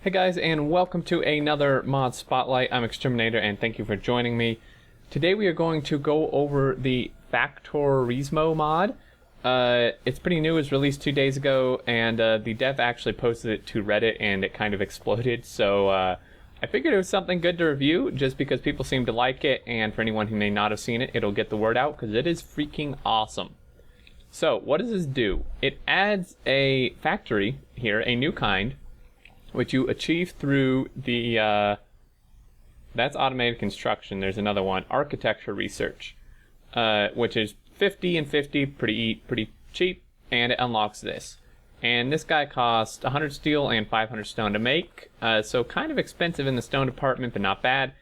Hey guys, and welcome to another mod spotlight. I'm Exterminator, and thank you for joining me. Today we are going to go over the Factorissimo mod. It's pretty new. It was released 2 days ago, and the dev actually posted it to Reddit, and it kind of exploded. So I figured it was something good to review, just because people seem to like it, and for anyone who may not have seen it, it'll get the word out, because it is freaking awesome. So what does this do? It adds a factory here, a new kind, which you achieve through the, that's automated construction. There's another one, architecture research, which is 50 and 50, pretty cheap, and it unlocks this. And this guy costs 100 steel and 500 stone to make, so kind of expensive in the stone department, but not bad.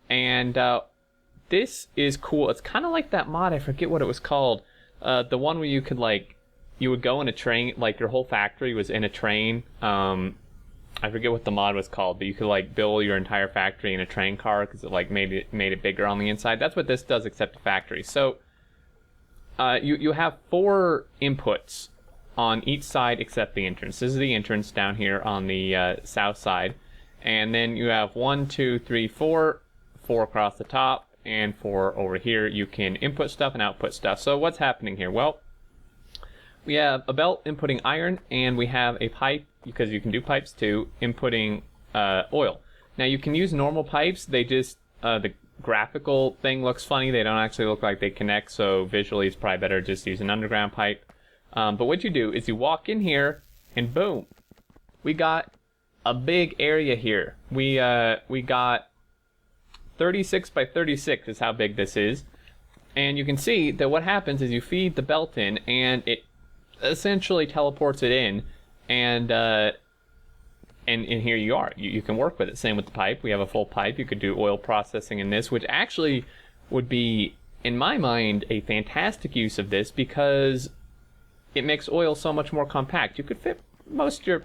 And this is cool. It's kind of like that mod, I forget what it was called, the one where you could, like, you would go in a train, like your whole factory was in a train. I forget what the mod was called, but you could like build your entire factory in a train car because it like made it bigger on the inside. That's what this does, except a factory. So you have 4 inputs on each side except the entrance. This is the entrance down here on the south side, and then you have 1, 2, 3, 4 across the top, and 4 over here. You can input stuff and output stuff. So what's happening here? Well, we have a belt inputting iron, and we have a pipe, because you can do pipes too, inputting oil. Now you can use normal pipes, they just, the graphical thing looks funny, they don't actually look like they connect, so visually it's probably better to just use an underground pipe. But what you do is you walk in here, and boom, we got a big area here. We got 36 by 36 is how big this is. And you can see that what happens is you feed the belt in, and it essentially teleports it in, and here you are. You can work with it. Same with the pipe. We have a full pipe. You could do oil processing in this, which actually would be, in my mind, a fantastic use of this because it makes oil so much more compact. You could fit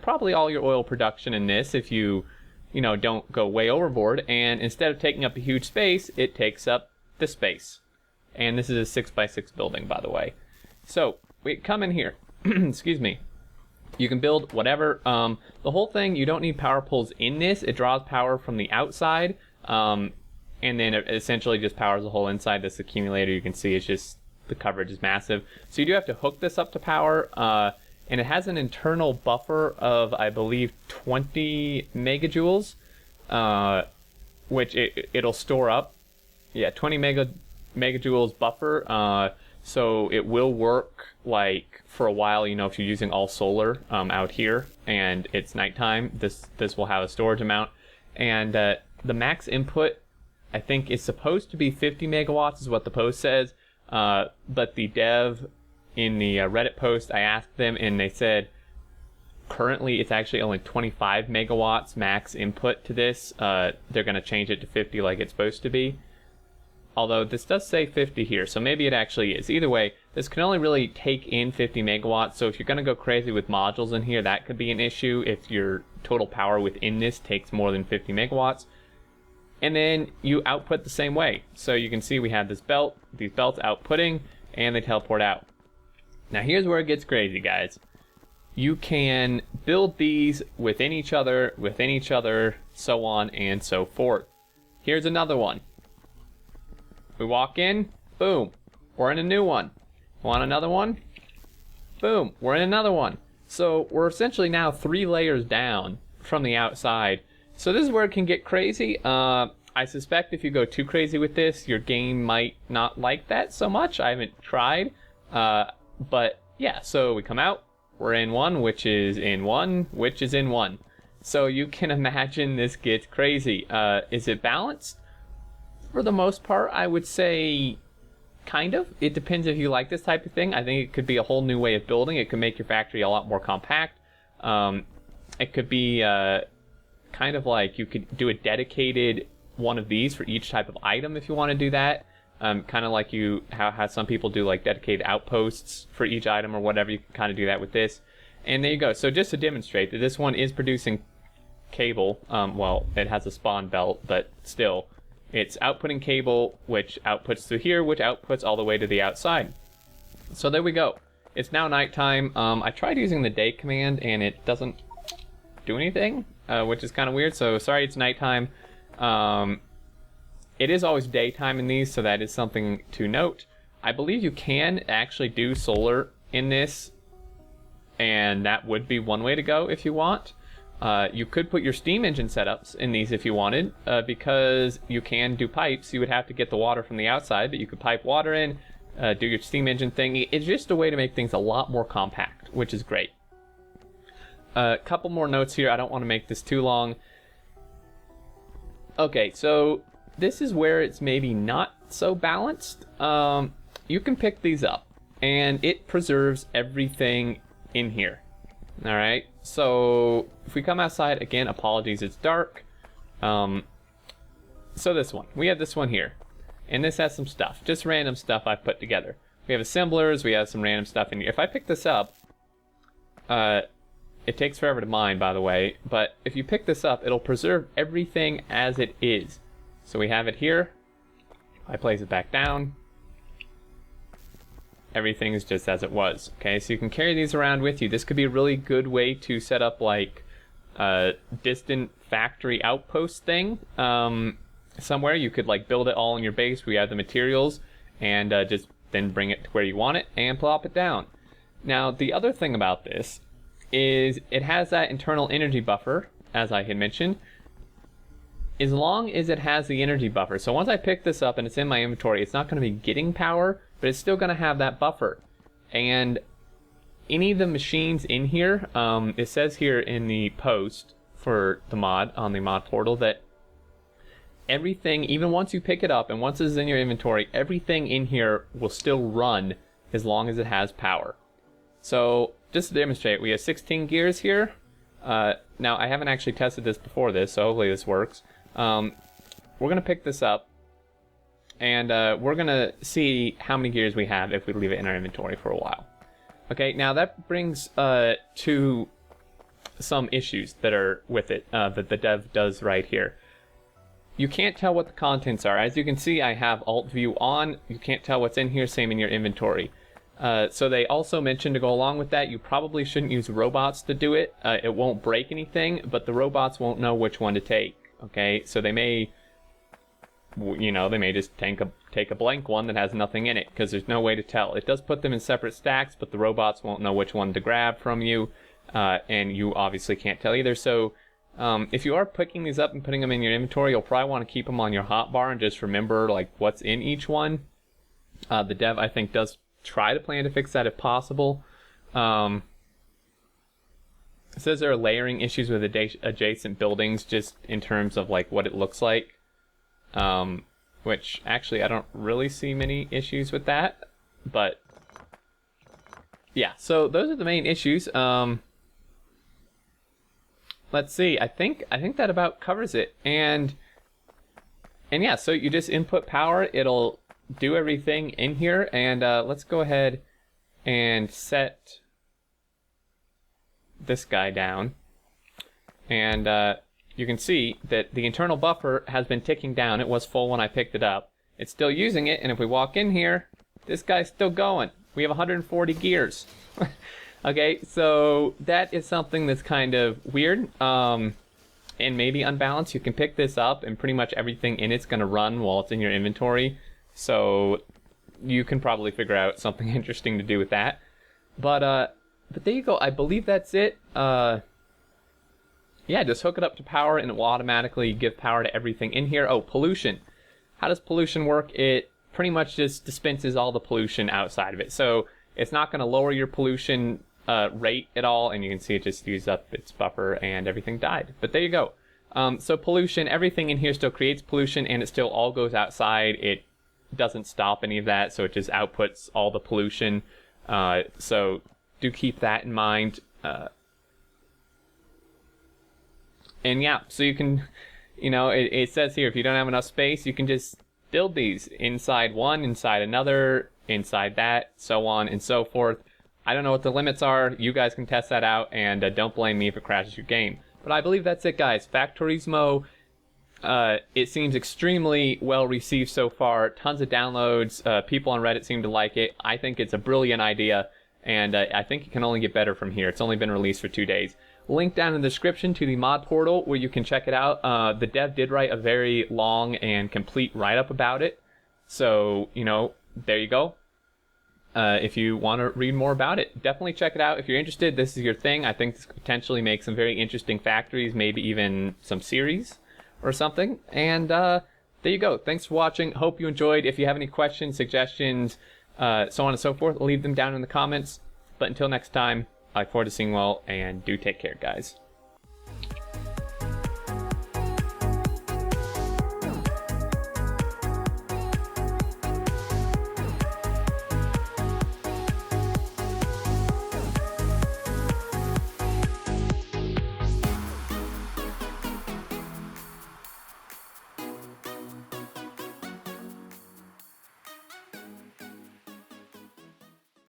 probably all your oil production in this if you don't go way overboard, and instead of taking up a huge space, it takes up the space. And this is a 6x6 building, by the way. So we come in here. Excuse me. You can build whatever. The whole thing, you don't need power poles in this. It draws power from the outside, and then it essentially just powers the whole inside. This accumulator, you can see, it's just, the coverage is massive. So you do have to hook this up to power, and it has an internal buffer of, I believe, 20 megajoules, which it'll store up. Yeah, 20 megajoules buffer, so it will work, like, for a while, if you're using all solar out here and it's nighttime, this will have a storage amount. And the max input, I think, is supposed to be 50 megawatts is what the post says, but the dev in the Reddit post, I asked them, and they said currently it's actually only 25 megawatts max input to this. They're going to change it to 50 like it's supposed to be. Although this does say 50 here, so maybe it actually is. Either way, this can only really take in 50 megawatts, so if you're going to go crazy with modules in here, that could be an issue if your total power within this takes more than 50 megawatts. And then you output the same way. So you can see we have this belt, these belts outputting, and they teleport out. Now here's where it gets crazy, guys. You can build these within each other, so on and so forth. Here's another one. We walk in, boom, we're in a new one. Want another one? Boom, we're in another one. So we're essentially now 3 layers down from the outside. So this is where it can get crazy. I suspect if you go too crazy with this, your game might not like that so much. I haven't tried. But yeah, so we come out, we're in one, which is in one, which is in one. So you can imagine this gets crazy. Is it balanced? For the most part, I would say kind of. It depends if you like this type of thing. I think it could be a whole new way of building. It could make your factory a lot more compact. It could be kind of like you could do a dedicated one of these for each type of item if you want to do that. Kind of like how some people do like dedicated outposts for each item or whatever. You can kind of do that with this. And there you go. So just to demonstrate that this one is producing cable. Well, it has a spawn belt, but still. It's outputting cable, which outputs through here, which outputs all the way to the outside. So there we go. It's now nighttime. I tried using the day command, and it doesn't do anything. which is kind of weird. So sorry it's nighttime. It is always daytime in these, so that is something to note. I believe you can actually do solar in this, and that would be one way to go if you want. You could put your steam engine setups in these if you wanted, because you can do pipes. You would have to get the water from the outside, but you could pipe water in, do your steam engine thing. It's just a way to make things a lot more compact, which is great. A couple more notes here. I don't want to make this too long. Okay, so this is where it's maybe not so balanced. You can pick these up, and it preserves everything in here. All right, so if we come outside, again, apologies, it's dark. So this one, we have this one here, and this has some stuff, just random stuff I've put together. We have assemblers, we have some random stuff in here. If I pick this up, it takes forever to mine, by the way, but if you pick this up, it'll preserve everything as it is. So we have it here. I place it back down. Everything is just as it was. Okay, so you can carry these around with you. This could be a really good way to set up like a distant factory outpost thing. Somewhere you could like build it all in your base. We have the materials, and just then bring it to where you want it and plop it down. Now the other thing about this is it has that internal energy buffer, as I had mentioned. As long as it has the energy buffer. So once I pick this up and it's in my inventory, it's not going to be getting power, but it's still going to have that buffer. And any of the machines in here, it says here in the post for the mod, on the mod portal, that everything, even once you pick it up and once it's in your inventory, everything in here will still run as long as it has power. So just to demonstrate, we have 16 gears here. Now I haven't actually tested this before this, so hopefully this works. We're going to pick this up, and we're going to see how many gears we have if we leave it in our inventory for a while. Okay, now that brings to some issues that are with it, that the dev does right here. You can't tell what the contents are. As you can see, I have Alt View on. You can't tell what's in here, same in your inventory. So they also mentioned to go along with that, you probably shouldn't use robots to do it. It won't break anything, but the robots won't know which one to take. Okay, so they may, you know, they may just take a blank one that has nothing in it, because there's no way to tell. It does put them in separate stacks, but the robots won't know which one to grab from you, and you obviously can't tell either. So if you are picking these up and putting them in your inventory, you'll probably want to keep them on your hotbar and just remember like what's in each one. The dev, I think, does try to plan to fix that if possible. It says there are layering issues with adjacent buildings, just in terms of like what it looks like, which actually I don't really see many issues with that, but yeah, so those are the main issues. Let's see, I think that about covers it. And yeah, so you just input power, it'll do everything in here. And let's go ahead and set this guy down, and you can see that the internal buffer has been ticking down. It was full when I picked it up. It's still using it, and if we walk in here, this guy's still going. We have 140 gears. Okay, so that is something that's kind of weird, and maybe unbalanced. You can pick this up, and pretty much everything in it's going to run while it's in your inventory, so you can probably figure out something interesting to do with that. But there you go. I believe that's it. Yeah, just hook it up to power and it will automatically give power to everything in here. Oh, pollution. How does pollution work? It pretty much just dispenses all the pollution outside of it. So it's not going to lower your pollution rate at all. And you can see it just used up its buffer and everything died. But there you go. So pollution, everything in here still creates pollution and it still all goes outside. It doesn't stop any of that. So it just outputs all the pollution. So do keep that in mind. And yeah, so you can, you know, it says here, if you don't have enough space, you can just build these inside one, inside another, inside that, so on and so forth. I don't know what the limits are. You guys can test that out, and don't blame me if it crashes your game. But I believe that's it, guys. Factorissimo, it seems extremely well received so far. Tons of downloads. People on Reddit seem to like it. I think it's a brilliant idea, and I think it can only get better from here. It's only been released for 2 days. link down in the description to the mod portal where you can check it out. The dev did write a very long and complete write-up about it. So, you know, there you go. If you want to read more about it, definitely check it out. If you're interested, this is your thing. I think this could potentially make some very interesting factories, maybe even some series or something. And there you go. Thanks for watching. Hope you enjoyed. If you have any questions, suggestions, so on and so forth, leave them down in the comments. But until next time, I look forward to seeing you all, and do take care, guys.